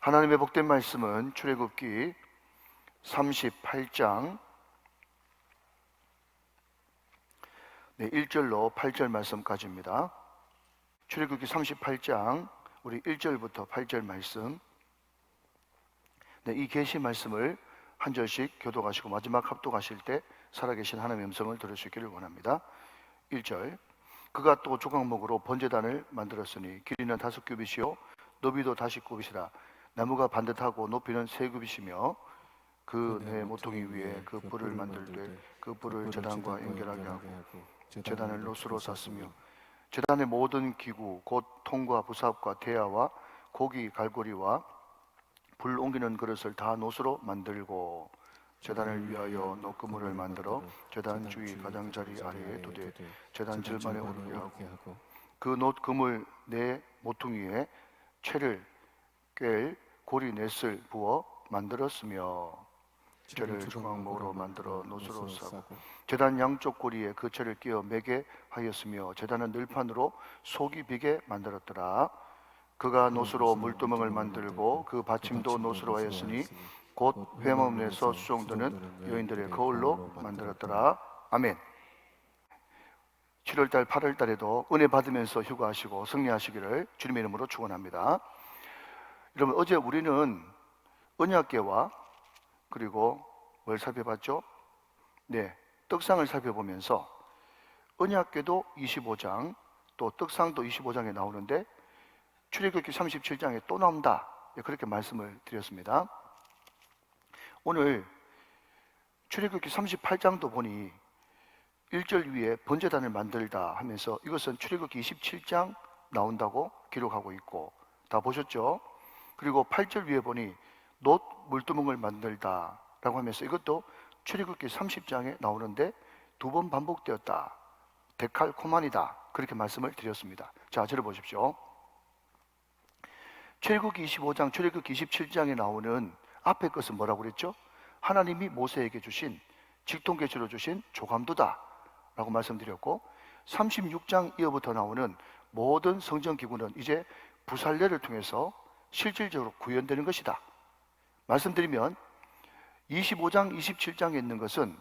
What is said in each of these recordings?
하나님의 복된 말씀은 출애굽기 38장 1절로 8절 말씀까지입니다. 출애굽기 38장 우리 1절부터 8절 말씀, 이 계시 말씀을 한 절씩 교독하시고 마지막 합독하실 때 살아계신 하나님의 음성을 들을 수 있기를 원합니다. 1절, 그가 또 조각목으로 번제단을 만들었으니 길이는 5규빗이요 너비도 50규빗이라. 나무가 반듯하고 높이는 3규빗이며 그 네 모퉁이 위에 그 뿔을 만들되 그 뿔을 제단과 연결하게 하고 제단을 노스로 쌌으며 제단의 모든 기구 곧 통과 부삽과 대야와 고기 갈고리와 불 옮기는 그릇을 다 노스로 만들고 제단을 위하여 노그물을 만들어 제단 주위 가장자리 아래에 두되 제단 절반에 오르게 하고 그 노그물 네 모퉁이에 채를 꿰 고리 넷을 부어 만들었으며 채를 조각목으로 만들어 노스로 싸고 제단 양쪽 고리에 그 채를 끼어 매게 하였으며 제단은 늘판으로 속이 비게 만들었더라. 그가 노스로 물두멍을 만들고 그 받침도 노스로 하였으니 곧 회막문에서 수종드는 여인들의 거울로 만들었더라. 아멘. 7월달 8월달에도 은혜 받으면서 휴가하시고 승리하시기를 주님의 이름으로 축원합니다. 여러분, 어제 우리는 언약궤와 그리고 뭘 살펴봤죠? 떡상을 살펴보면서 언약궤도 25장 또 떡상도 25장에 나오는데 출애굽기 37장에 또 나온다, 그렇게 말씀을 드렸습니다. 오늘 출애굽기 38장도 보니 1절 위에 번제단을 만들다 하면서 이것은 출애굽기 27장 나온다고 기록하고 있고, 다 보셨죠? 그리고 8절 위에 보니 놋 물두멍을 만들다 라고 하면서 이것도 출애굽기 30장에 나오는데 2번 반복되었다, 데칼코만이다, 그렇게 말씀을 드렸습니다. 자, 들어보십시오. 출애굽기 25장, 출애굽기 27장에 나오는 앞에 것은 뭐라고 그랬죠? 하나님이 모세에게 주신 직통계시로 주신 조감도다 라고 말씀드렸고, 36장 이어부터 나오는 모든 성전기구는 이제 부살례를 통해서 실질적으로 구현되는 것이다 말씀드리면, 25장, 27장에 있는 것은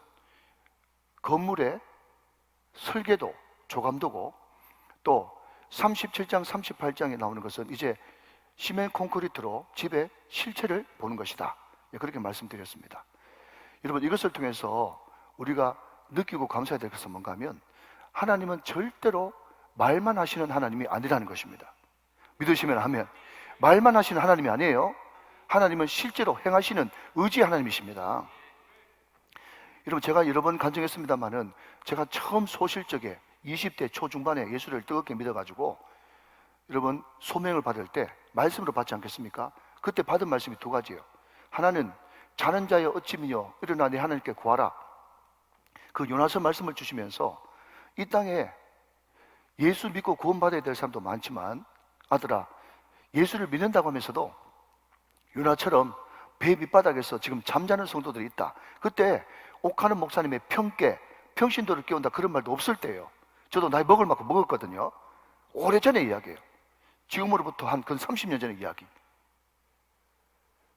건물의 설계도, 조감도고, 또 37장, 38장에 나오는 것은 이제 시멘 콘크리트로 집의 실체를 보는 것이다, 그렇게 말씀드렸습니다. 여러분, 이것을 통해서 우리가 느끼고 감사해야 될 것은 뭔가 하면 하나님은 절대로 말만 하시는 하나님이 아니라는 것입니다. 믿으시면 하면 말만 하시는 하나님이 아니에요. 하나님은 실제로 행하시는 의지 하나님이십니다. 여러분, 제가 여러 번 간증했습니다마는 제가 처음 소실적에 20대 초중반에 예수를 뜨겁게 믿어가지고 여러분 소명을 받을 때 말씀으로 받지 않겠습니까? 그때 받은 말씀이 2가지예요. 하나는 자는 자여 어찌미뇨 일어나 내 하나님께 구하라, 그 요나서 말씀을 주시면서 이 땅에 예수 믿고 구원받아야 될 사람도 많지만 아들아, 예수를 믿는다고 하면서도 요나처럼 배 밑바닥에서 지금 잠자는 성도들이 있다. 그때 옥하는 목사님의 평신도를 깨운다, 그런 말도 없을 때예요. 저도 나이 먹을 만큼 먹었거든요. 오래전의 이야기예요. 지금으로부터 한 근 30년 전의 이야기.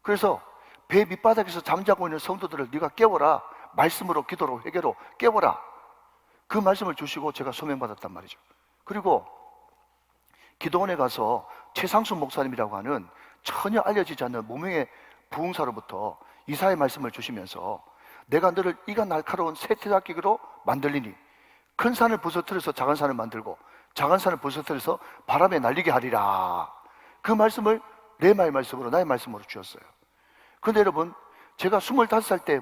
그래서 배 밑바닥에서 잠자고 있는 성도들을 네가 깨워라, 말씀으로, 기도로, 회개로 깨워라, 그 말씀을 주시고 제가 소명받았단 말이죠. 그리고 기도원에 가서 최상수 목사님이라고 하는 전혀 알려지지 않는 무명의 부흥사로부터 이사의 말씀을 주시면서 내가 너를 이가 날카로운 세태작기로 만들리니 큰 산을 부서뜨려서 작은 산을 만들고 작은 산을 부서뜨려서 바람에 날리게 하리라, 그 말씀을 내 말씀으로, 나의 말씀으로 주셨어요. 그런데 여러분, 제가 25살 때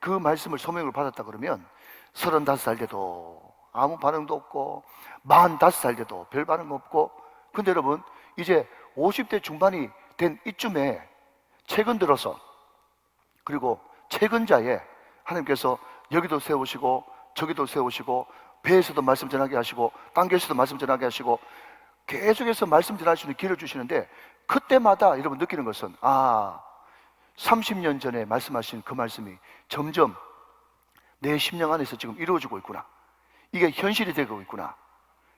그 말씀을 소명을 받았다 그러면 35살 때도 아무 반응도 없고 45살 때도 별 반응 없고, 근데 여러분 이제 50대 중반이 된 이쯤에 최근 들어서, 그리고 최근자에 하나님께서 여기도 세우시고 저기도 세우시고 배에서도 말씀 전하게 하시고 땅에서도 말씀 전하게 하시고 계속해서 말씀 전할 수 있는 길을 주시는데, 그때마다 여러분 느끼는 것은 30년 전에 말씀하신 그 말씀이 점점 내 심령 안에서 지금 이루어지고 있구나, 이게 현실이 되고 있구나,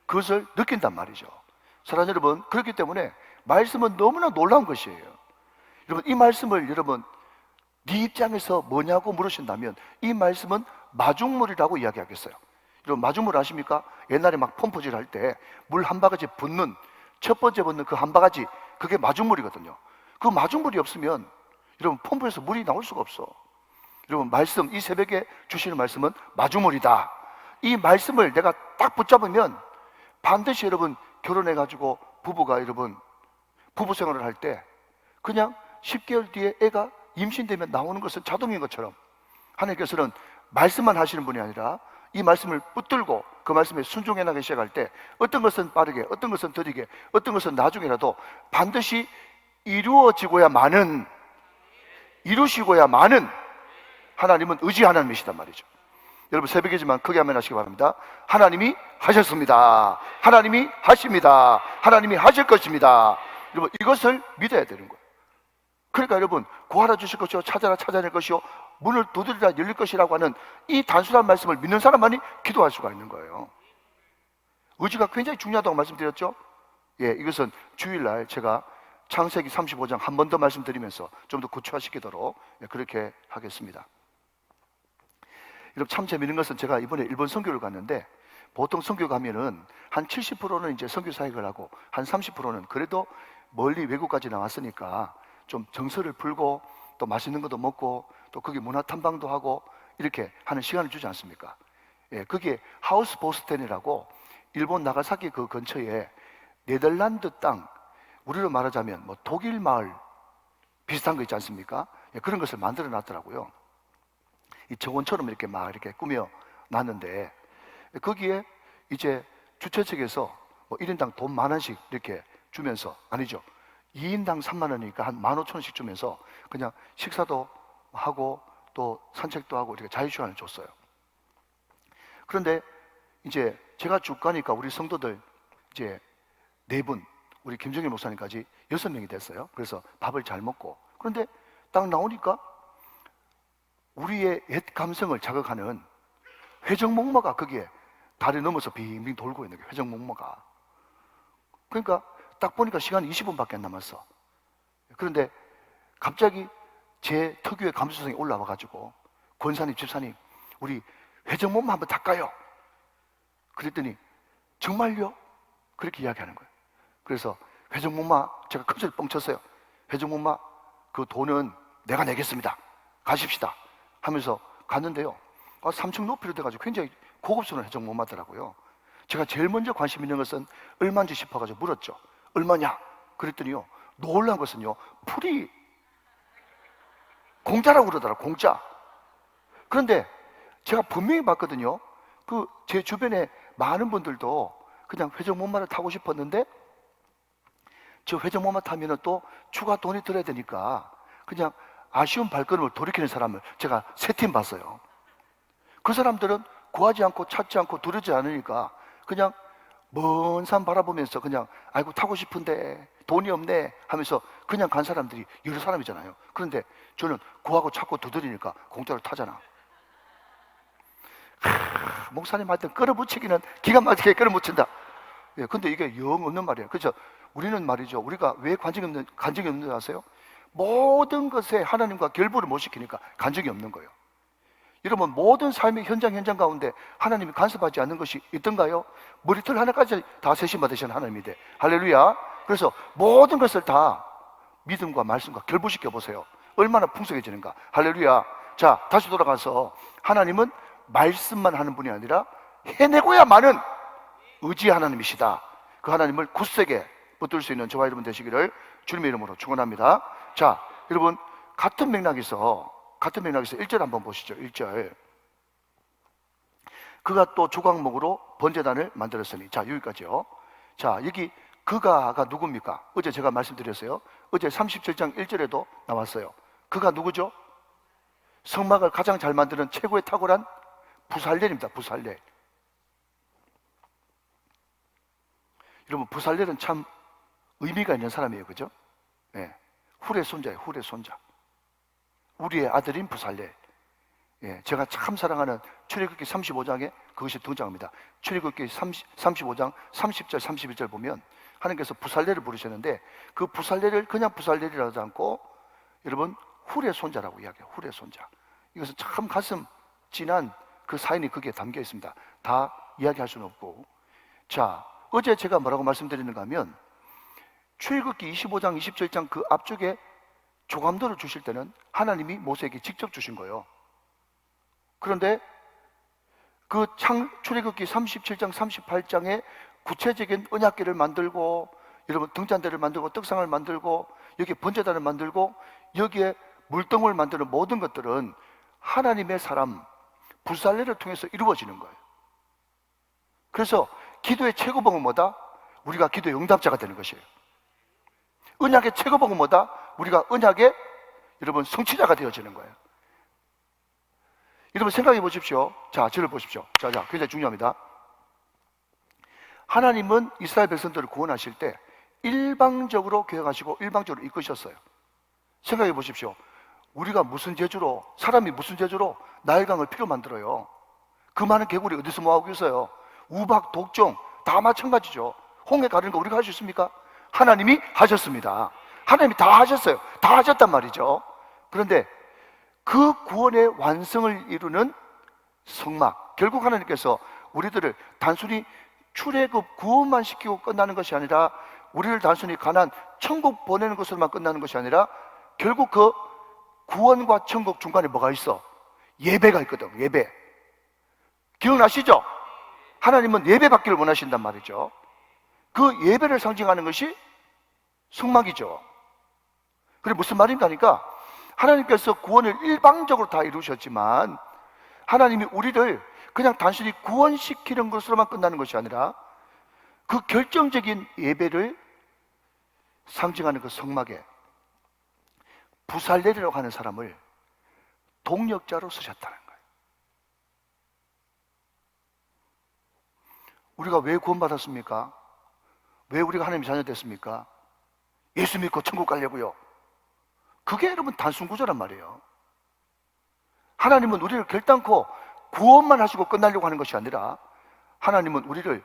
그것을 느낀단 말이죠. 사랑하는 여러분, 그렇기 때문에 말씀은 너무나 놀라운 것이에요. 여러분, 이 말씀을 여러분 네 입장에서 뭐냐고 물으신다면 이 말씀은 마중물이라고 이야기하겠어요. 여러분, 마중물 아십니까? 옛날에 막 펌프질 할 때 물 한 바가지 붓는, 첫 번째 붓는 그 한 바가지, 그게 마중물이거든요. 그 마중물이 없으면 여러분 펌프에서 물이 나올 수가 없어. 여러분, 말씀, 이 새벽에 주시는 말씀은 마중물이다. 이 말씀을 내가 딱 붙잡으면 반드시 여러분 결혼해가지고 부부가 여러분 부부 생활을 할 때 그냥 10개월 뒤에 애가 임신되면 나오는 것은 자동인 것처럼 하나님께서는 말씀만 하시는 분이 아니라 이 말씀을 붙들고 그 말씀에 순종해 나가기 시작할 때 어떤 것은 빠르게, 어떤 것은 더디게, 어떤 것은 나중에라도 반드시 이루어지고야만은, 이루시고야만은 하나님은 의지하는 분이시단 말이죠. 여러분, 새벽이지만 크게 한번 하시기 바랍니다. 하나님이 하셨습니다. 하나님이 하십니다. 하나님이 하실 것입니다. 여러분, 이것을 믿어야 되는 거예요. 그러니까 여러분, 구하라 주실 것이요, 찾아라 찾아낼 것이요, 문을 두드리라 열릴 것이라고 하는 이 단순한 말씀을 믿는 사람만이 기도할 수가 있는 거예요. 의지가 굉장히 중요하다고 말씀드렸죠. 예, 이것은 주일날 제가 창세기 35장 한 번 더 말씀드리면서 좀 더 구체화시키도록 그렇게 하겠습니다. 여러분, 참 재미있는 것은 제가 이번에 일본 선교를 갔는데 보통 선교 가면은 한 70%는 이제 선교 사역을 하고 한 30%는 그래도 멀리 외국까지 나왔으니까 좀 정서를 풀고 또 맛있는 것도 먹고 또 거기 문화 탐방도 하고 이렇게 하는 시간을 주지 않습니까? 예, 그게 하우스 보스텐이라고 일본 나가사키 그 근처에 네덜란드 땅, 우리로 말하자면 뭐 독일 마을 비슷한 거 있지 않습니까? 예, 그런 것을 만들어 놨더라고요. 이 정원처럼 이렇게 막 이렇게 꾸며 놨는데 거기에 이제 주최 측에서 뭐 1인당 돈 10,000원씩 이렇게 주면서, 아니죠, 2인당 30,000원이니까 한 15,000원씩 주면서 그냥 식사도 하고 또 산책도 하고 이렇게 자유시간을 줬어요. 그런데 이제 제가 쭉 가니까 우리 성도들 이제 4분, 우리 김정일 목사님까지 6명이 됐어요. 그래서 밥을 잘 먹고, 그런데 딱 나오니까 우리의 옛 감성을 자극하는 회전목마가 거기에 다리 넘어서 빙빙 돌고 있는 게 회전목마가. 그러니까 딱 보니까 시간이 20분밖에 안 남았어. 그런데 갑자기 제 특유의 감수성이 올라와 가지고, 권사님, 집사님, 우리 회전목마 한번 닦아요. 그랬더니 정말요? 그렇게 이야기하는 거예요. 그래서 회전목마, 제가 큰 소리 뻥 쳤어요. 회전목마 그 돈은 내가 내겠습니다. 가십시다 하면서 갔는데요, 3층 높이로 돼가지고 굉장히 고급스러운 회전목마더라고요. 제가 제일 먼저 관심 있는 것은 얼마인지 싶어가지고 물었죠. 얼마냐? 그랬더니요, 놀란 것은요, 풀이 공짜라고 그러더라고요. 공짜. 그런데 제가 분명히 봤거든요. 그 제 주변에 많은 분들도 그냥 회전목마를 타고 싶었는데 저 회전목마 타면은 또 추가 돈이 들어야 되니까 그냥 아쉬운 발걸음을 돌이키는 사람을 제가 3팀 봤어요. 그 사람들은 구하지 않고 찾지 않고 두려지 않으니까 그냥 먼 산 바라보면서 그냥 아이고 타고 싶은데 돈이 없네 하면서 그냥 간 사람들이 여러 사람이잖아요. 그런데 저는 구하고 찾고 두드리니까 공짜로 타잖아. 목사님한테 끌어붙이기는 기가 막히게 끌어붙인다. 예, 근데 이게 영 없는 말이에요. 그렇죠? 우리는 말이죠, 우리가 왜 간증이 없는 줄 아세요? 모든 것에 하나님과 결부를 못 시키니까 간증이 없는 거예요. 여러분, 모든 삶의 현장 가운데 하나님이 간섭하지 않는 것이 있던가요? 머리털 하나까지 다 세심 받으신 하나님인데, 할렐루야. 그래서 모든 것을 다 믿음과 말씀과 결부시켜 보세요. 얼마나 풍성해지는가. 할렐루야. 자, 다시 돌아가서 하나님은 말씀만 하는 분이 아니라 해내고야만은 의지 하나님이시다. 그 하나님을 굳세게 붙들 수 있는 저와 여러분 되시기를 주님의 이름으로 축원합니다. 자, 여러분, 같은 맥락에서 1절 한번 보시죠. 1절. 그가 또 조각목으로 번제단을 만들었으니. 자, 여기까지요. 자, 여기 그가가 누굽니까? 어제 제가 말씀드렸어요. 어제 37장 1절에도 나왔어요. 그가 누구죠? 성막을 가장 잘 만드는 최고의 탁월한 부살렐입니다. 부살렐. 여러분, 부살렐은 참 의미가 있는 사람이에요. 그죠? 네. 훌의 손자예요. 훌의 손자. 우리의 아들인 부살렐. 예, 제가 참 사랑하는 출애굽기 35장에 그것이 등장합니다. 출애굽기 35장 30절 31절 보면 하나님께서 부살렐을 부르셨는데 그 부살렐을 그냥 부살렐이라고 하지 않고 여러분 훌의 손자라고 이야기해요. 훌의 손자. 이것은 참 가슴 찐한 그 사연이 거기에 담겨 있습니다. 다 이야기할 수는 없고. 자, 어제 제가 뭐라고 말씀드리는가 하면 출애굽기 25장 27장 그 앞쪽에 조감도를 주실 때는 하나님이 모세에게 직접 주신 거예요. 그런데 그 출애굽기 37장 38장에 구체적인 언약궤를 만들고 여러분 등잔대를 만들고 떡상을 만들고 여기에 번제단을 만들고 여기에 물동을 만드는 모든 것들은 하나님의 사람 부살레를 통해서 이루어지는 거예요. 그래서 기도의 최고봉은 뭐다? 우리가 기도의 응답자가 되는 것이에요. 언약의 최고봉은 뭐다? 우리가 언약의 여러분 성취자가 되어지는 거예요. 여러분 생각해 보십시오. 자, 저를 보십시오. 자, 굉장히 중요합니다. 하나님은 이스라엘 백성들을 구원하실 때 일방적으로 계획하시고 일방적으로 이끄셨어요. 생각해 보십시오. 우리가 무슨 재주로, 사람이 무슨 재주로 나일강을 피로 만들어요? 그 많은 개구리 어디서 모아오고 있어요? 우박, 독종 다 마찬가지죠. 홍해 가르는 거 우리가 할 수 있습니까? 하나님이 하셨습니다. 하나님이 다 하셨어요. 다 하셨단 말이죠. 그런데 그 구원의 완성을 이루는 성막, 결국 하나님께서 우리들을 단순히 출애굽 구원만 시키고 끝나는 것이 아니라 우리를 단순히 가나안 천국 보내는 것으로만 끝나는 것이 아니라 결국 그 구원과 천국 중간에 뭐가 있어? 예배가 있거든. 예배. 기억나시죠? 하나님은 예배 받기를 원하신단 말이죠. 그 예배를 상징하는 것이 성막이죠. 그게 무슨 말인가 하니까 하나님께서 구원을 일방적으로 다 이루셨지만 하나님이 우리를 그냥 단순히 구원시키는 것으로만 끝나는 것이 아니라 그 결정적인 예배를 상징하는 그 성막에 부살레리라고 하는 사람을 동력자로 쓰셨다는 거예요. 우리가 왜 구원받았습니까? 왜 우리가 하나님의 자녀 됐습니까? 예수 믿고 천국 가려고요. 그게 여러분 단순 구조란 말이에요. 하나님은 우리를 결단코 구원만 하시고 끝나려고 하는 것이 아니라 하나님은 우리를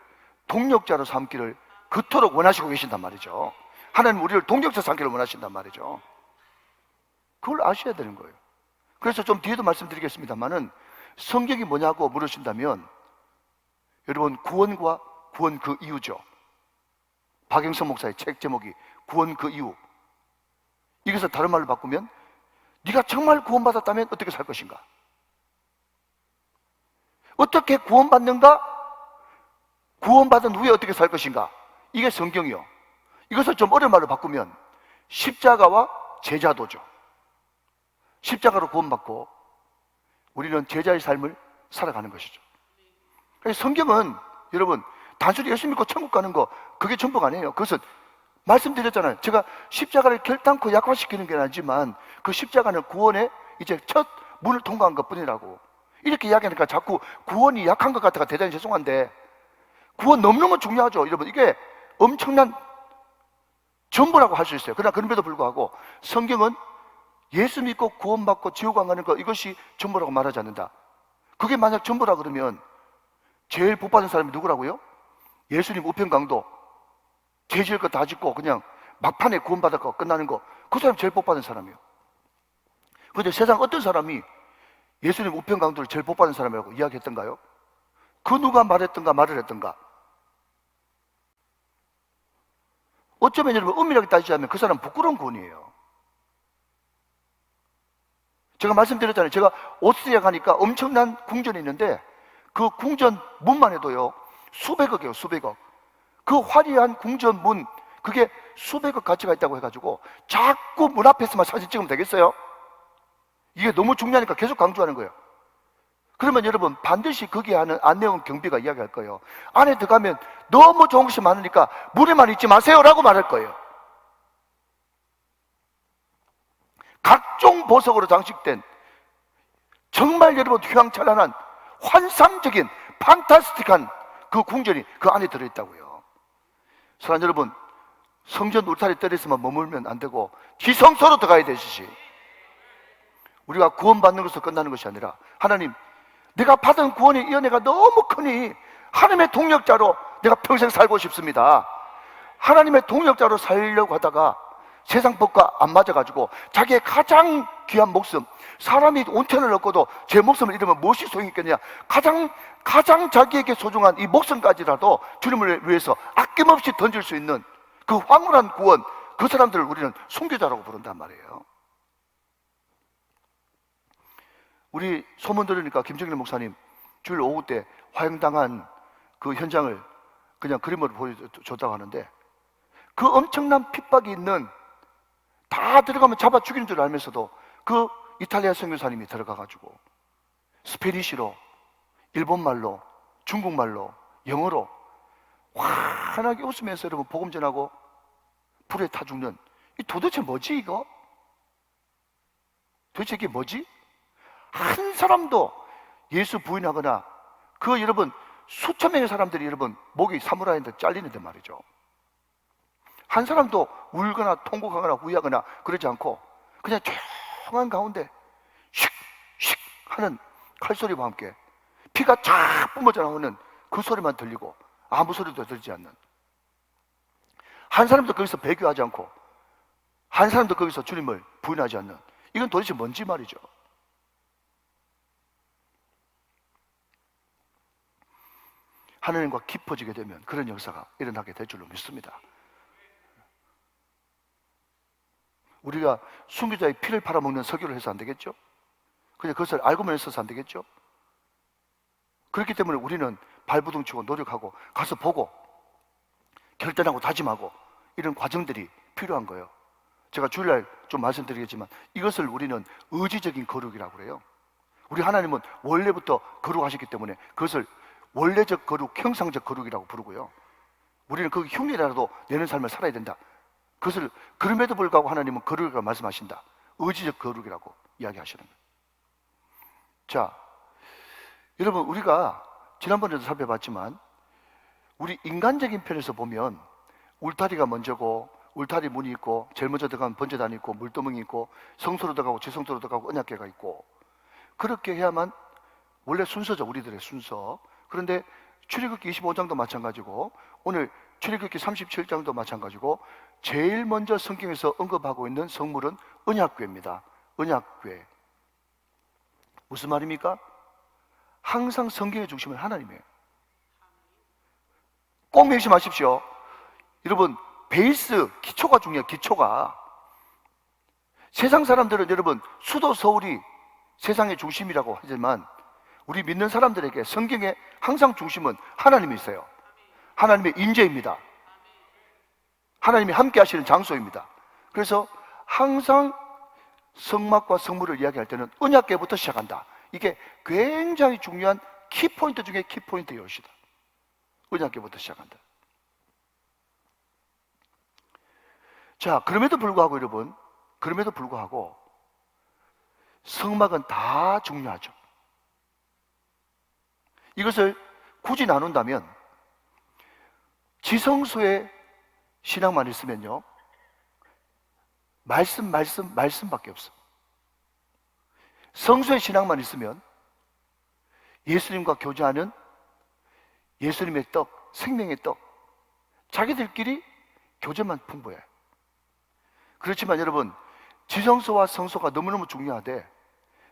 동력자로 삼기를 그토록 원하시고 계신단 말이죠. 하나님은 우리를 동력자 삼기를 원하신단 말이죠. 그걸 아셔야 되는 거예요. 그래서 좀 뒤에도 말씀드리겠습니다만은 성경이 뭐냐고 물으신다면 여러분 구원과 구원 그 이유죠. 박영선 목사의 책 제목이 구원 그 이유. 이것을 다른 말로 바꾸면 네가 정말 구원받았다면 어떻게 살 것인가? 어떻게 구원받는가? 구원받은 후에 어떻게 살 것인가? 이게 성경이요. 이것을 좀 어려운 말로 바꾸면 십자가와 제자도죠. 십자가로 구원받고 우리는 제자의 삶을 살아가는 것이죠. 성경은 여러분 단순히 예수 믿고 천국 가는 거 그게 전부가 아니에요. 그것은 말씀드렸잖아요. 제가 십자가를 결단코 약화시키는 게 아니지만 그 십자가는 구원의 이제 첫 문을 통과한 것 뿐이라고. 이렇게 이야기하니까 자꾸 구원이 약한 것 같아가 대단히 죄송한데 구원 너무너무 중요하죠. 여러분 이게 엄청난 전부라고 할 수 있어요. 그러나 그럼에도 불구하고 성경은 예수 믿고 구원받고 지옥 안 가는 것 이것이 전부라고 말하지 않는다. 그게 만약 전부라 그러면 제일 복 받은 사람이 누구라고요? 예수님 우편 강도 죄 지을 거 다 짓고 그냥 막판에 구원받았고 끝나는 거 그 사람이 제일 복 받은 사람이에요. 그런데 세상 어떤 사람이 예수님 우편 강도를 제일 복 받은 사람이라고 이야기했던가요? 그 누가 말했던가 말을 했던가? 어쩌면 여러분 엄밀하게 따지자면 그 사람은 부끄러운 구원이에요. 제가 말씀드렸잖아요. 제가 오스트리아 가니까 엄청난 궁전이 있는데 그 궁전 문만 해도요 수백억이에요. 수백억. 그 화려한 궁전 문 그게 수백억 가치가 있다고 해가지고 자꾸 문 앞에서만 사진 찍으면 되겠어요? 이게 너무 중요하니까 계속 강조하는 거예요. 그러면 여러분 반드시 거기에 하는 안내원 경비가 이야기할 거예요. 안에 들어가면 너무 좋은 것이 많으니까 문에만 있지 마세요라고 말할 거예요. 각종 보석으로 장식된 정말 여러분 휘황찬란한 환상적인 판타스틱한 그 궁전이 그 안에 들어있다고요. 사랑하는 여러분, 성전 울타리 뜰에서만 머물면 안 되고 지성소로 들어가야 되시지. 우리가 구원받는 것으로 끝나는 것이 아니라 하나님, 내가 받은 구원의 이 은혜가 너무 크니 하나님의 동력자로 내가 평생 살고 싶습니다. 하나님의 동력자로 살려고 하다가 세상 법과 안 맞아가지고 자기의 가장 귀한 목숨, 사람이 온천을 얻고도 제 목숨을 잃으면 무엇이 소용이 있겠냐, 가장 자기에게 소중한 이 목숨까지라도 주님을 위해서 아낌없이 던질 수 있는 그 황홀한 구원, 그 사람들을 우리는 순교자라고 부른단 말이에요. 우리 소문 들으니까 김정일 목사님 주일 오후 때 화형당한 그 현장을 그냥 그림으로 보여줬다고 하는데, 그 엄청난 핍박이 있는, 다 들어가면 잡아 죽이는 줄 알면서도 그 이탈리아 선교사님이 들어가가지고 스페니쉬로, 일본말로, 중국말로, 영어로 환하게 웃으면서 여러분 복음 전하고 불에 타 죽는, 이 도대체 뭐지 이거? 도대체 이게 뭐지? 한 사람도 예수 부인하거나, 그 여러분 수천 명의 사람들이 여러분 목이 사무라이한테 잘리는데 말이죠. 한 사람도 울거나 통곡하거나 후회하거나 그러지 않고 그냥 조용한 가운데 슉슉 하는 칼소리와 함께 피가 쫙 뿜어져 나오는 그 소리만 들리고 아무 소리도 들리지 않는, 한 사람도 거기서 배교하지 않고 한 사람도 거기서 주님을 부인하지 않는, 이건 도대체 뭔지 말이죠. 하나님과 깊어지게 되면 그런 역사가 일어나게 될 줄로 믿습니다. 우리가 순교자의 피를 팔아먹는 설교를 해서 안 되겠죠? 그냥 그것을 알고만 있어서 안 되겠죠? 그렇기 때문에 우리는 발부둥치고 노력하고 가서 보고 결단하고 다짐하고 이런 과정들이 필요한 거예요. 제가 주일날 좀 말씀드리겠지만 이것을 우리는 의지적인 거룩이라고 그래요. 우리 하나님은 원래부터 거룩하셨기 때문에 그것을 원래적 거룩, 형상적 거룩이라고 부르고요. 우리는 그 흉내라도 내는 삶을 살아야 된다. 그것을, 그럼에도 불구하고 하나님은 거룩이라고 말씀하신다. 의지적 거룩이라고 이야기하시는 거예요. 자, 여러분, 우리가 지난번에도 살펴봤지만 우리 인간적인 편에서 보면 울타리가 먼저고, 울타리 문이 있고, 제일 먼저 들어가면 번제단이 있고, 물두멍이 있고, 성소로 들어가고 지성소로 들어가고 언약궤가 있고, 그렇게 해야만 원래 순서죠. 우리들의 순서. 그런데 출애굽기 25장도 마찬가지고 오늘 출애굽기 37장도 마찬가지고 제일 먼저 성경에서 언급하고 있는 성물은 언약궤입니다. 언약궤. 무슨 말입니까? 항상 성경의 중심은 하나님이에요. 꼭 명심하십시오. 여러분, 베이스, 기초가 중요해요. 기초가. 세상 사람들은 여러분 수도 서울이 세상의 중심이라고 하지만 우리 믿는 사람들에게 성경의 항상 중심은 하나님이 있어요. 하나님의 임재입니다. 하나님이 함께 하시는 장소입니다. 그래서 항상 성막과 성물을 이야기할 때는 언약궤부터 시작한다. 이게 굉장히 중요한 키포인트 중에 키포인트의 것이다. 언약궤부터 시작한다. 자, 그럼에도 불구하고 여러분, 그럼에도 불구하고 성막은 다 중요하죠. 이것을 굳이 나눈다면 지성소의 신앙만 있으면요, 말씀밖에 없어. 성소의 신앙만 있으면 예수님과 교제하는 예수님의 떡, 생명의 떡, 자기들끼리 교제만 풍부해. 그렇지만 여러분, 지성소와 성소가 너무너무 중요하되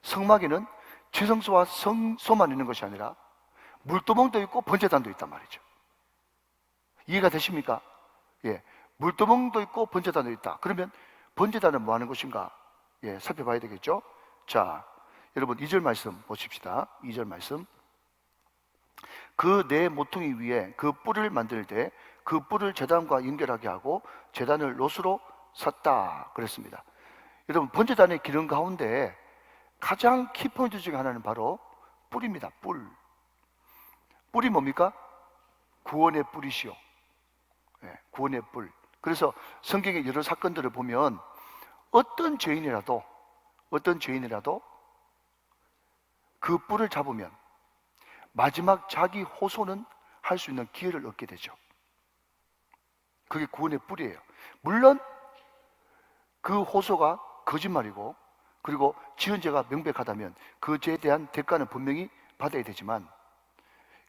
성막에는 지성소와 성소만 있는 것이 아니라 물두멍도 있고 번제단도 있단 말이죠. 이해가 되십니까? 예, 물두멍도 있고 번제단도 있다. 그러면 번제단은 뭐 하는 것인가? 예, 살펴봐야 되겠죠? 자, 여러분 2절 말씀 보십시다. 2절 말씀. 그 네 모퉁이 위에 그 뿔을 만들 때 그 뿔을 제단과 연결하게 하고 제단을 롯으로 샀다 그랬습니다. 여러분, 번제단의 기능 가운데 가장 키포인트 중에 하나는 바로 뿔입니다. 뿔. 뿔이 뭡니까? 구원의 뿔이시오. 네, 구원의 뿔. 그래서 성경의 여러 사건들을 보면 어떤 죄인이라도 그 뿔을 잡으면 마지막 자기 호소는 할 수 있는 기회를 얻게 되죠. 그게 구원의 뿔이에요. 물론 그 호소가 거짓말이고 그리고 지은 죄가 명백하다면 그 죄에 대한 대가는 분명히 받아야 되지만,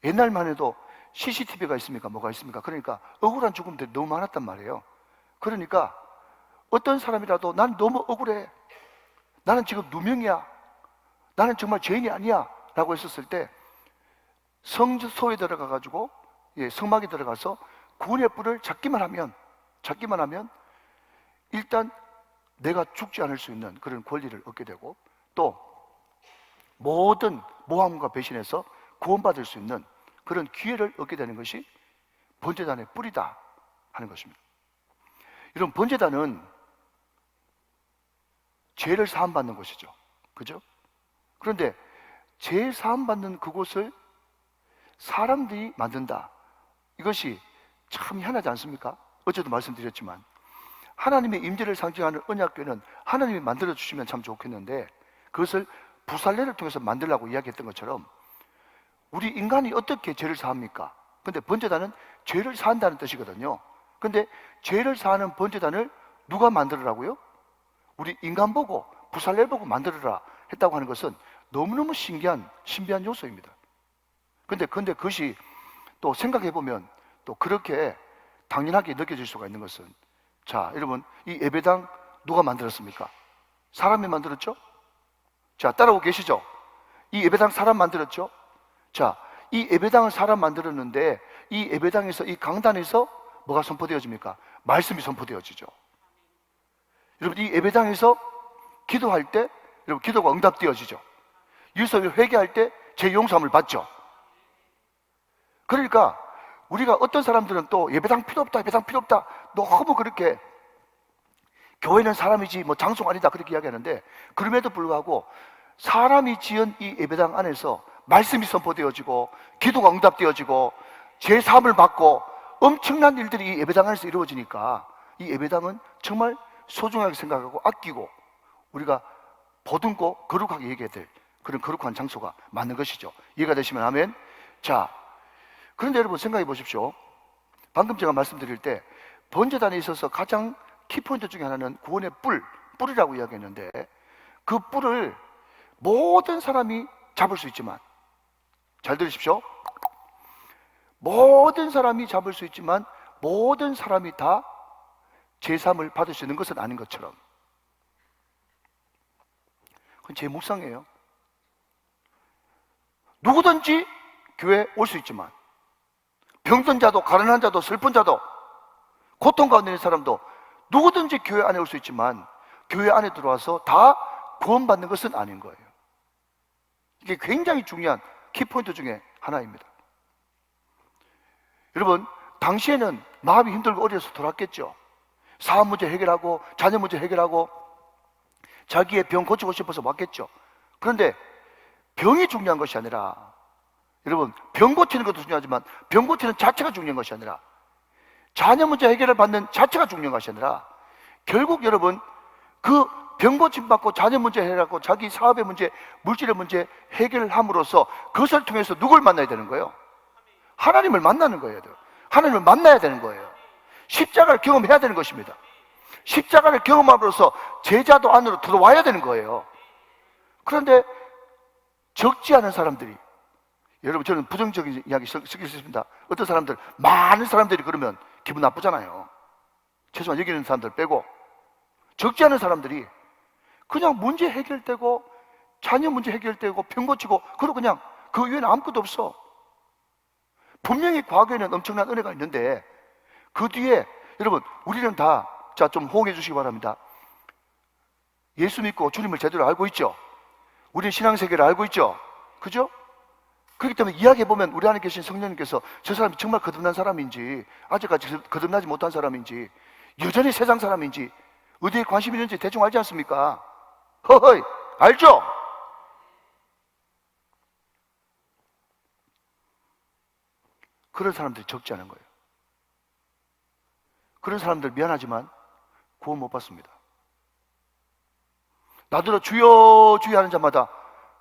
옛날만 해도 CCTV가 있습니까? 뭐가 있습니까? 그러니까 억울한 죽음들이 너무 많았단 말이에요. 그러니까 어떤 사람이라도 난 너무 억울해, 나는 지금 누명이야, 나는 정말 죄인이 아니야 라고 했었을 때 성소에 들어가 가지고 성막에 들어가서 구원의 뿔을 잡기만 하면 일단 내가 죽지 않을 수 있는 그런 권리를 얻게 되고, 또 모든 모함과 배신에서 구원받을 수 있는 그런 기회를 얻게 되는 것이 번제단의 뿔이다 하는 것입니다. 이런 번제단은 죄를 사함받는 곳이죠. 그죠? 그런데 죄 사함받는 그곳을 사람들이 만든다. 이것이 참 희한하지 않습니까? 어제도 말씀드렸지만 하나님의 임재를 상징하는 언약궤는 하나님이 만들어 주시면 참 좋겠는데, 그것을 부살레를 통해서 만들라고 이야기했던 것처럼 우리 인간이 어떻게 죄를 사합니까? 근데 번제단은 죄를 사한다는 뜻이거든요. 근데 죄를 사하는 번제단을 누가 만들으라고요? 우리 인간 보고 부살레 보고 만들어라 했다고 하는 것은 너무너무 신비한 요소입니다. 근데 그것이 또 생각해보면 또 그렇게 당연하게 느껴질 수가 있는 것은, 자, 여러분, 이 예배당 누가 만들었습니까? 사람이 만들었죠? 자, 따라오고 계시죠? 이 예배당 사람 만들었죠? 자, 이 예배당을 사람 만들었는데 이 예배당에서, 이 강단에서 뭐가 선포되어집니까? 말씀이 선포되어지죠. 여러분, 이 예배당에서 기도할 때 여러분 기도가 응답되어지죠. 여기서 회개할 때 제 용서함을 받죠. 그러니까 우리가 어떤 사람들은 또 예배당 필요 없다, 예배당 필요 없다, 너무 그렇게 교회는 사람이지 뭐 장소가 아니다 그렇게 이야기하는데, 그럼에도 불구하고 사람이 지은 이 예배당 안에서 말씀이 선포되어지고 기도가 응답되어지고 제 사함을 받고 엄청난 일들이 이 예배당 안에서 이루어지니까 이 예배당은 정말 소중하게 생각하고 아끼고 우리가 보듬고 거룩하게 얘기해야 될 그런 거룩한 장소가 맞는 것이죠. 이해가 되시면 아멘. 자, 그런데 여러분 생각해 보십시오. 방금 제가 말씀드릴 때 번제단에 있어서 가장 키포인트 중에 하나는 구원의 뿔이라고 이야기했는데, 그 뿔을 모든 사람이 잡을 수 있지만, 잘 들으십시오. 모든 사람이 잡을 수 있지만 모든 사람이 다 제삼을 받을 수 있는 것은 아닌 것처럼, 그건 제 묵상이에요. 누구든지 교회에 올 수 있지만, 병든 자도 가난한 자도 슬픈 자도 고통 가운데 있는 사람도 누구든지 교회 안에 올 수 있지만 교회 안에 들어와서 다 구원받는 것은 아닌 거예요. 이게 굉장히 중요한 키포인트 중에 하나입니다. 여러분, 당시에는 마음이 힘들고 어려서 돌았겠죠. 사업 문제 해결하고 자녀 문제 해결하고 자기의 병 고치고 싶어서 왔겠죠. 그런데 병이 중요한 것이 아니라, 여러분, 병 고치는 것도 중요하지만 병 고치는 자체가 중요한 것이 아니라, 자녀 문제 해결을 받는 자체가 중요한 것이 아니라, 결국 여러분 그 병 고침 받고 자녀 문제 해결하고 자기 사업의 문제, 물질의 문제 해결을 함으로써 그것을 통해서 누굴 만나야 되는 거예요? 하나님을 만나는 거예요. 하나님을 만나야 되는 거예요. 십자가를 경험해야 되는 것입니다. 십자가를 경험함으로써 제자도 안으로 들어와야 되는 거예요. 그런데 적지 않은 사람들이, 여러분, 저는 부정적인 이야기 쓰겠습니다. 어떤 사람들, 많은 사람들이 그러면 기분 나쁘잖아요. 최소한 여기 있는 사람들 빼고, 적지 않은 사람들이 그냥 문제 해결되고 자녀 문제 해결되고 병 고치고, 그리고 그냥 그 이외에는 아무것도 없어. 분명히 과거에는 엄청난 은혜가 있는데 그 뒤에, 여러분, 우리는 다, 자, 좀 호응해 주시기 바랍니다. 예수 믿고 주님을 제대로 알고 있죠? 우리는 신앙세계를 알고 있죠? 그죠? 그렇기 때문에 이야기해보면 우리 안에 계신 성령님께서 저 사람이 정말 거듭난 사람인지, 아직까지 거듭나지 못한 사람인지, 여전히 세상 사람인지, 어디에 관심이 있는지 대충 알지 않습니까? 허허이, 알죠? 그런 사람들이 적지 않은 거예요. 그런 사람들 미안하지만 구원 못 받습니다. 나더러 주여 주여 하는 자마다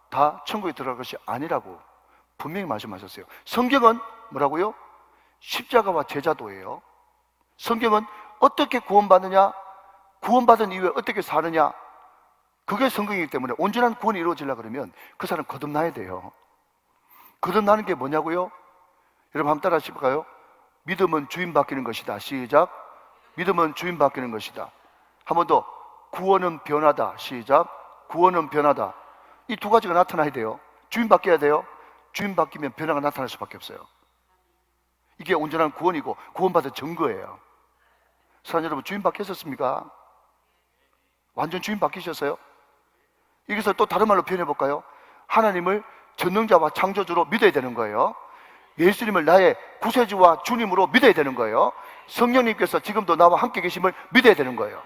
다 천국에 들어갈 것이 아니라고 분명히 말씀하셨어요. 성경은 뭐라고요? 십자가와 제자도예요. 성경은 어떻게 구원받느냐, 구원받은 이후에 어떻게 사느냐, 그게 성경이기 때문에 온전한 구원이 이루어지려고 그러면 그 사람 거듭나야 돼요. 거듭나는 게 뭐냐고요? 여러분 한번 따라 하실까요? 믿음은 주인 바뀌는 것이다. 시작. 믿음은 주인 바뀌는 것이다. 한 번 더. 구원은 변하다. 시작. 구원은 변하다. 이 두 가지가 나타나야 돼요. 주인 바뀌어야 돼요. 주인 바뀌면 변화가 나타날 수밖에 없어요. 이게 온전한 구원이고 구원받은 증거예요. 사랑하는 여러분, 주인 바뀌었습니까? 완전 주인 바뀌셨어요? 여기서 또 다른 말로 표현해 볼까요? 하나님을 전능자와 창조주로 믿어야 되는 거예요. 예수님을 나의 구세주와 주님으로 믿어야 되는 거예요. 성령님께서 지금도 나와 함께 계심을 믿어야 되는 거예요.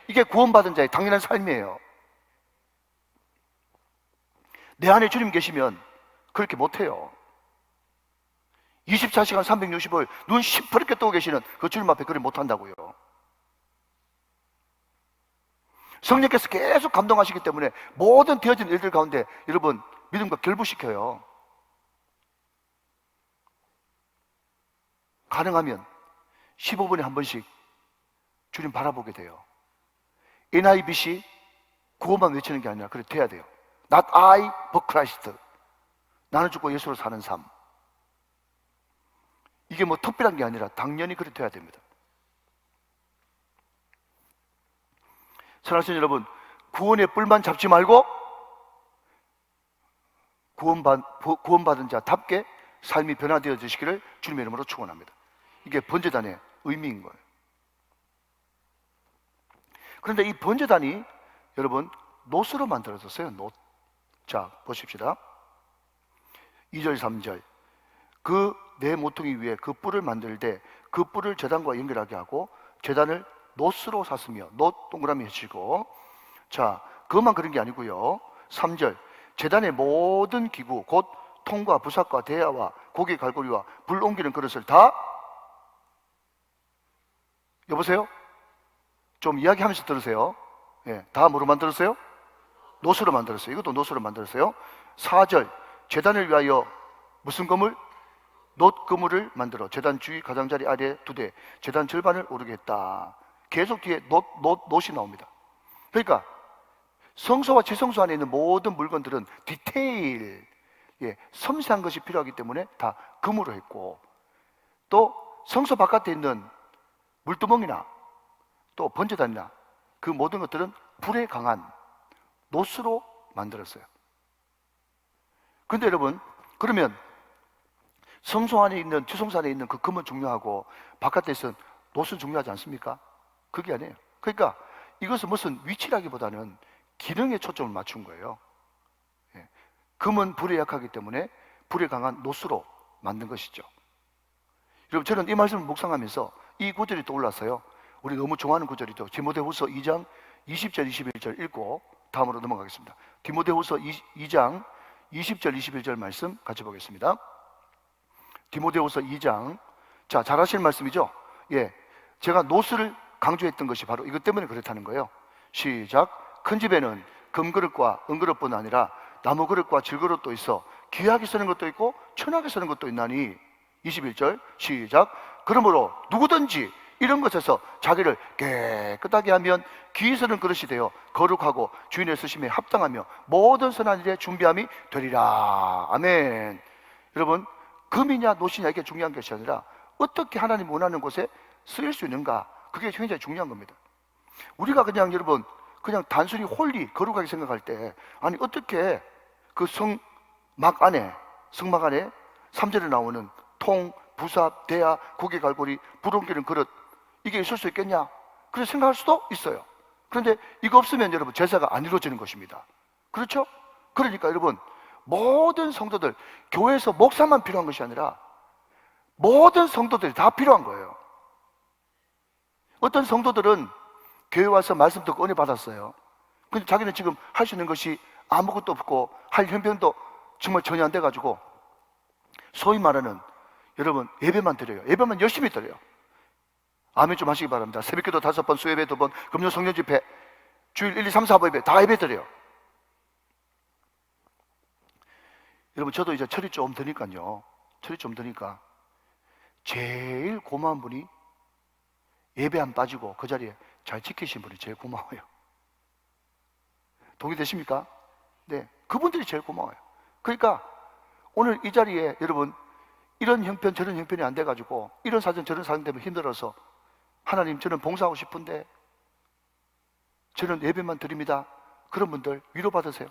이게 구원받은 자의 당연한 삶이에요. 내 안에 주님 계시면 그렇게 못해요. 24시간 365일 눈 시퍼렇게 뜨고 계시는 그 주님 앞에 그렇게 못한다고요. 성령께서 계속 감동하시기 때문에 모든 되어진 일들 가운데 여러분 믿음과 결부시켜요. 가능하면 15분에 한 번씩 주님 바라보게 돼요. NIBC 구호만 외치는 게 아니라 그렇게 돼야 돼요. Not I, but Christ. 나는 죽고 예수로 사는 삶. 이게 뭐 특별한 게 아니라 당연히 그렇게 돼야 됩니다. 사랑하시는 여러분, 구원의 뿔만 잡지 말고 구원받은 자답게 삶이 변화되어지시기를 주님의 이름으로 축원합니다. 이게 번제단의 의미인 거예요. 그런데 이 번제단이 여러분 놋으로 만들어졌어요. 놋. 자, 보십시다. 2절 3절. 그 내 모퉁이 위에 그 뿔을 만들 때 그 뿔을 제단과 연결하게 하고 제단을 놋으로 샀으며 놋 동그라미 해주시고, 자, 그것만 그런 게 아니고요. 3절. 제단의 모든 기구 곧 통과 부삭과 대야와 고기 갈고리와 불 옮기는 그릇을 다, 여보세요? 좀 이야기하면서 들으세요. 예, 다 뭐로 만들었어요? 놋으로 만들었어요. 이것도 놋으로 만들었어요. 4절. 제단을 위하여 무슨 건물? 놋 그물을 만들어 제단 주위 가장자리 아래 2대 제단 절반을 오르게 했다. 계속 뒤에 놋이 나옵니다. 그러니까 성소와 지성소 안에 있는 모든 물건들은 디테일, 섬세한 것이 필요하기 때문에 다 금으로 했고, 또 성소 바깥에 있는 물두멍이나 또 번제단이나 그 모든 것들은 불에 강한 놋으로 만들었어요. 그런데 여러분, 그러면 성소 안에 있는, 지성소 안에 있는 그 금은 중요하고 바깥에 있는 놋은 중요하지 않습니까? 그게 아니에요. 그러니까 이것은 무슨 위치라기보다는 기능에 초점을 맞춘 거예요. 금은 불에 약하기 때문에 불에 강한 놋으로 만든 것이죠. 여러분, 저는 이 말씀을 묵상하면서 이 구절이 떠올랐어요. 우리 너무 좋아하는 구절이죠. 디모데후서 2장 20절 21절 읽고 다음으로 넘어가겠습니다. 디모데후서 2장 20절 21절 말씀 같이 보겠습니다. 디모데후서 2장. 자, 잘 하실 말씀이죠? 예, 제가 놋을 강조했던 것이 바로 이것 때문에 그렇다는 거예요. 시작. 큰 집에는 금그릇과 은그릇뿐 아니라 나무그릇과 질그릇도 있어 귀하게 쓰는 것도 있고 천하게 쓰는 것도 있나니. 21절 시작. 그러므로 누구든지 이런 것에서 자기를 깨끗하게 하면 귀히 쓰는 그릇이 되어 거룩하고 주인의 쓰심에 합당하며 모든 선한 일에 준비함이 되리라. 아멘. 여러분, 금이냐 놋이냐 이게 중요한 것이 아니라 어떻게 하나님 원하는 곳에 쓰일 수 있는가, 그게 굉장히 중요한 겁니다. 우리가 그냥 여러분 그냥 단순히 홀리 거룩하게 생각할 때, 아니 어떻게 그 성막 안에 3절에 나오는 통, 부삽, 대야, 고기 갈고리, 불 옮기는 그릇, 이게 있을 수 있겠냐? 그렇게 생각할 수도 있어요. 그런데 이거 없으면 여러분 제사가 안 이루어지는 것입니다. 그렇죠? 그러니까 여러분, 모든 성도들, 교회에서 목사만 필요한 것이 아니라 모든 성도들이 다 필요한 거예요. 어떤 성도들은 교회 와서 말씀 듣고 은혜 받았어요. 근데 자기는 지금 할 수 있는 것이 아무것도 없고 할 형편도 정말 전혀 안 돼가지고 소위 말하는, 여러분, 예배만 드려요. 예배만 열심히 드려요. 아멘 좀 하시기 바랍니다. 새벽기도 5번, 수예배 2번, 금요 성령집회, 주일 1, 2, 3, 4번 예배 다 예배 드려요. 여러분, 저도 이제 철이 좀 드니까요. 철이 좀 드니까 제일 고마운 분이 예배 안 빠지고 그 자리에 잘 지키신 분이 제일 고마워요. 동의되십니까? 네, 그분들이 제일 고마워요. 그러니까 오늘 이 자리에 여러분 이런 형편 저런 형편이 안 돼가지고 이런 사정 저런 사정 때문에 힘들어서 하나님 저는 봉사하고 싶은데 저는 예배만 드립니다. 그런 분들 위로받으세요.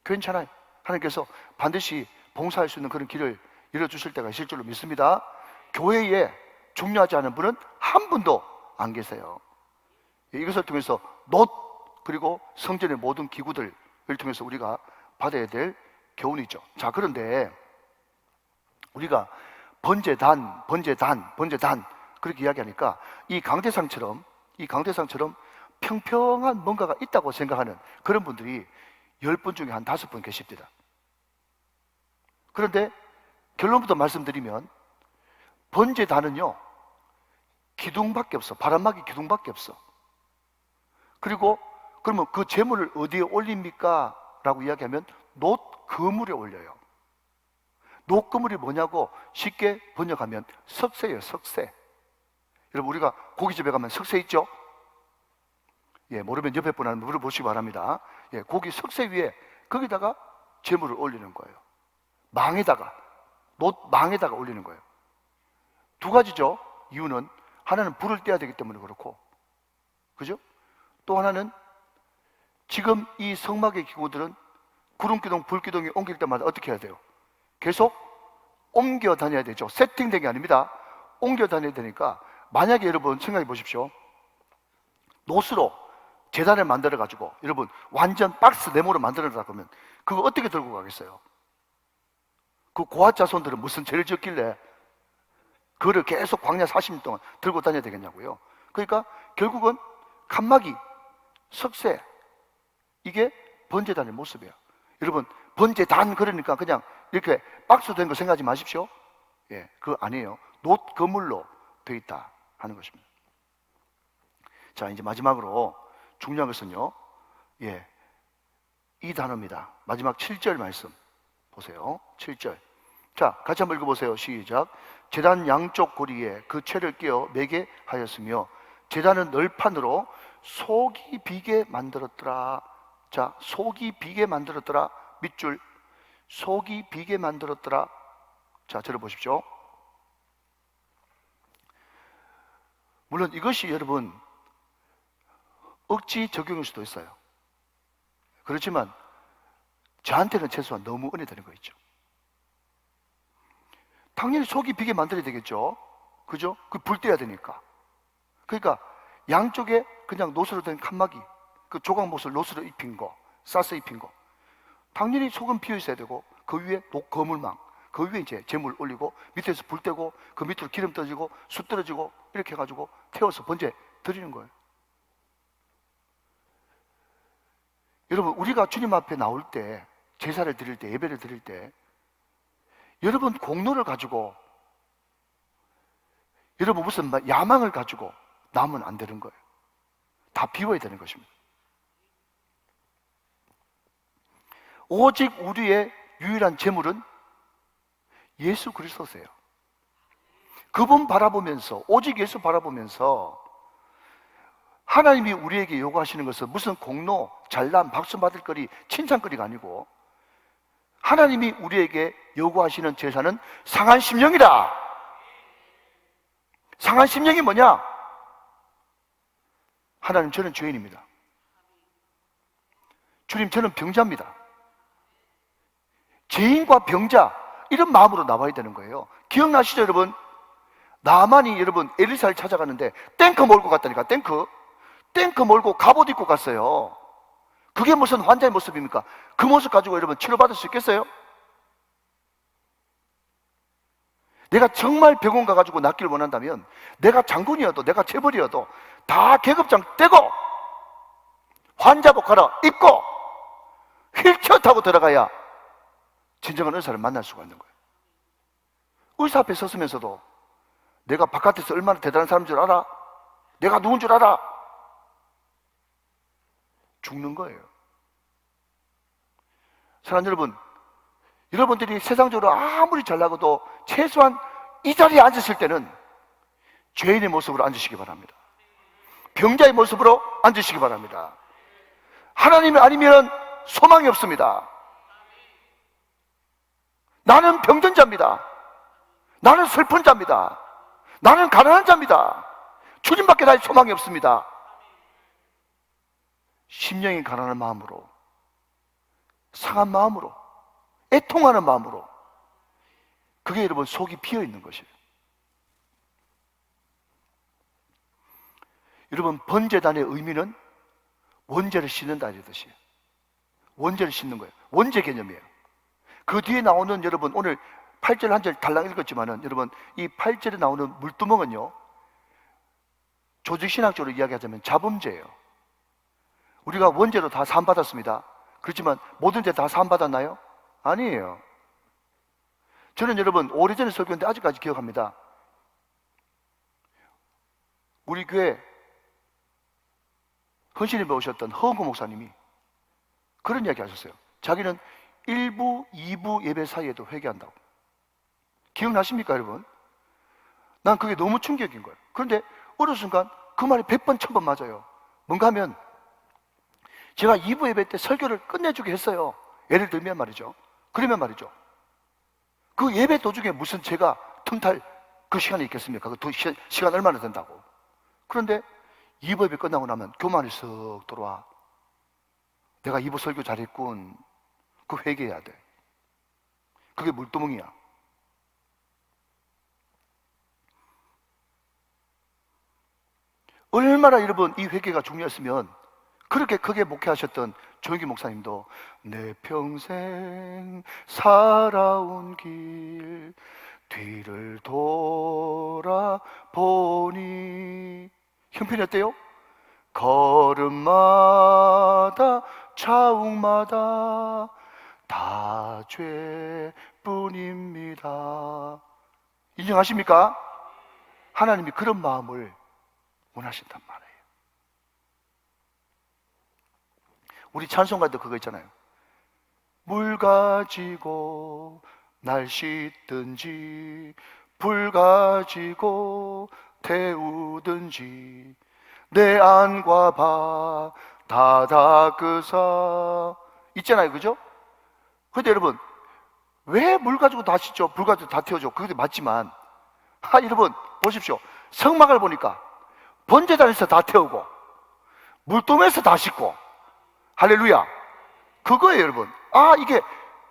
괜찮아요. 하나님께서 반드시 봉사할 수 있는 그런 길을 열어주실 때가 있을 줄로 믿습니다. 교회에 중요하지 않은 분은 한 분도 안 계세요. 이것을 통해서 그리고 성전의 모든 기구들을 통해서 우리가 받아야 될 교훈이죠. 자, 그런데 우리가 번제단 그렇게 이야기하니까 이 강대상처럼 평평한 뭔가가 있다고 생각하는 그런 분들이 10분 중에 한 5분 계십니다. 그런데 결론부터 말씀드리면 번제단은요, 기둥밖에 없어. 바람막이 기둥밖에 없어. 그리고 그러면 그 제물을 어디에 올립니까? 라고 이야기하면 놋그물에 올려요. 놋그물이 뭐냐고 쉽게 번역하면 석쇠예요. 석쇠. 여러분, 우리가 고깃집에 가면 석쇠 있죠? 예, 모르면 옆에 분한테 물어보시기 바랍니다. 예, 고기 석쇠 위에 거기다가 제물을 올리는 거예요. 놋망에다가 올리는 거예요. 두 가지죠. 이유는 하나는 불을 떼야 되기 때문에 그렇고, 그죠? 또 하나는 지금 이 성막의 기구들은 구름기둥, 불기둥이 옮길 때마다 어떻게 해야 돼요? 계속 옮겨 다녀야 되죠. 세팅된 게 아닙니다. 옮겨 다녀야 되니까, 만약에 여러분 생각해 보십시오. 놋으로 제단을 만들어 가지고 여러분 완전 박스 네모로 만들어라 그러면 그거 어떻게 들고 가겠어요? 그 고아 자손들은 무슨 죄를 지었길래 그거를 계속 광야 40년 동안 들고 다녀야 되겠냐고요. 그러니까 결국은 칸막이, 석쇠, 이게 번제단의 모습이에요. 여러분, 번제단 그러니까 그냥 이렇게 박스 된 거 생각하지 마십시오. 예, 그거 아니에요. 놋 그물로 되어 있다 하는 것입니다. 자, 이제 마지막으로 중요한 것은요, 예, 이 단어입니다. 마지막 7절 말씀 보세요. 7절. 자, 같이 한번 읽어보세요. 시작. 제단 양쪽 고리에 그 채를 끼워 매게 하였으며 제단은 널판으로 속이 비게 만들었더라. 자, 속이 비게 만들었더라. 밑줄, 속이 비게 만들었더라. 자, 들어보십시오. 물론 이것이 여러분 억지 적용일 수도 있어요. 그렇지만 저한테는 최소한 너무 은혜되는 거 있죠. 당연히 속이 비게 만들어야 되겠죠. 그죠? 그 불 떼야 되니까. 그러니까 양쪽에 그냥 놋으로 된 칸막이, 그 조각못을 놋으로 입힌 거, 싸서 입힌 거, 당연히 속은 비어 있어야 되고, 그 위에 거물망, 그 위에 이제 재물 올리고, 밑에서 불 떼고, 그 밑으로 기름 떨어지고, 숯 떨어지고, 이렇게 해가지고 태워서 번제 드리는 거예요. 여러분, 우리가 주님 앞에 나올 때, 제사를 드릴 때, 예배를 드릴 때, 여러분 공로를 가지고, 여러분 무슨 야망을 가지고 나오면 안 되는 거예요. 다 비워야 되는 것입니다. 오직 우리의 유일한 재물은 예수 그리스도세요. 그분 바라보면서, 오직 예수 바라보면서 하나님이 우리에게 요구하시는 것은 무슨 공로, 잘남, 박수 받을 거리, 칭찬거리가 아니고, 하나님이 우리에게 요구하시는 제사는 상한 심령이다. 상한 심령이 뭐냐? 하나님, 저는 죄인입니다. 주님, 저는 병자입니다. 죄인과 병자, 이런 마음으로 나와야 되는 거예요. 기억나시죠, 여러분? 나만이 여러분 엘리사를 찾아가는데 탱크 몰고 갔다니까. 탱크 몰고 갑옷 입고 갔어요. 그게 무슨 환자의 모습입니까? 그 모습 가지고 여러분 치료받을 수 있겠어요? 내가 정말 병원 가가지고 낫기를 원한다면, 내가 장군이어도, 내가 재벌이어도 다 계급장 떼고 환자복 갈아입고 휠체어 타고 들어가야 진정한 의사를 만날 수가 있는 거예요. 의사 앞에 섰으면서도 내가 바깥에서 얼마나 대단한 사람인 줄 알아? 내가 누군 줄 알아? 죽는 거예요. 사랑하는 여러분, 여러분들이 세상적으로 아무리 잘나고도 최소한 이 자리에 앉으실 때는 죄인의 모습으로 앉으시기 바랍니다. 병자의 모습으로 앉으시기 바랍니다. 하나님이 아니면 소망이 없습니다. 나는 병든 자입니다. 나는 슬픈 자입니다. 나는 가난한 자입니다. 주님밖에 나의 소망이 없습니다. 심령이 가난한 마음으로, 상한 마음으로, 애통하는 마음으로, 그게 여러분 속이 비어 있는 것이에요. 여러분, 번제단의 의미는 원죄를 씻는다 이런 뜻이에요. 원죄를 씻는 거예요. 원죄 개념이에요. 그 뒤에 나오는, 여러분 오늘 8절 한 절 달랑 읽었지만은, 여러분 이 8절에 나오는 물두멍은요, 조직신학적으로 이야기하자면 자범죄예요. 우리가 원죄로 다 사함받았습니다. 그렇지만 모든 죄 다 사함받았나요? 아니에요. 저는 여러분 오래전에 설교했는데 아직까지 기억합니다. 우리 교회 헌신을 배우셨던 허은구 목사님이 그런 이야기 하셨어요. 자기는 1부, 2부 예배 사이에도 회개한다고. 기억나십니까 여러분? 난 그게 너무 충격인 거예요. 그런데 어느 순간 그 말이 100번, 1000번 맞아요. 뭔가 하면 제가 2부 예배 때 설교를 끝내주게 했어요. 예를 들면 말이죠. 그러면 말이죠, 그 예배 도중에 무슨 제가 틈탈 그 시간이 있겠습니까? 그 시간 얼마나 된다고. 그런데 2부 예배 끝나고 나면 교만이 쓱 들어와. 내가 2부 설교 잘했군. 그 회개해야 돼. 그게 물두멍이야. 얼마나 여러분 이 회개가 중요했으면 그렇게 크게 목회하셨던 조영기 목사님도 내 평생 살아온 길 뒤를 돌아보니, 형편이 어때요? 걸음마다 자욱마다 다 죄뿐입니다. 인정하십니까? 하나님이 그런 마음을 원하신단 말이에요. 우리 찬송가도 그거 있잖아요. 물 가지고 날 씻든지 불 가지고 태우든지 내 안과 바 다 닦으사 있잖아요, 그죠? 근데 여러분, 왜 물 가지고 다 씻죠? 불 가지고 다 태워줘? 그게 맞지만, 여러분 보십시오. 성막을 보니까 번제단에서 다 태우고 물동에서 다 씻고, 할렐루야, 그거예요 여러분. 이게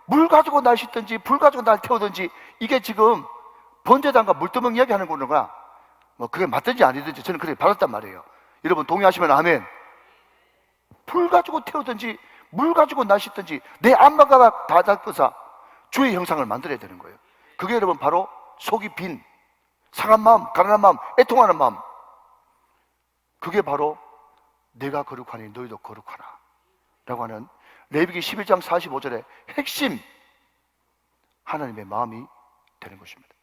물 가지고 날 씻든지 불 가지고 날 태우든지, 이게 지금 번제단과 물두멍 이야기하는 거구나. 뭐 그게 맞든지 아니든지 저는 그렇게 받았단 말이에요. 여러분 동의하시면 아멘. 불 가지고 태우든지 물 가지고 날 씻든지 내 안마가 다 닦으사 주의 형상을 만들어야 되는 거예요. 그게 여러분 바로 속이 빈, 상한 마음, 가난한 마음, 애통하는 마음, 그게 바로 내가 거룩하니 너희도 거룩하라 라고 하는 레위기 11장 45절의 핵심 하나님의 마음이 되는 것입니다.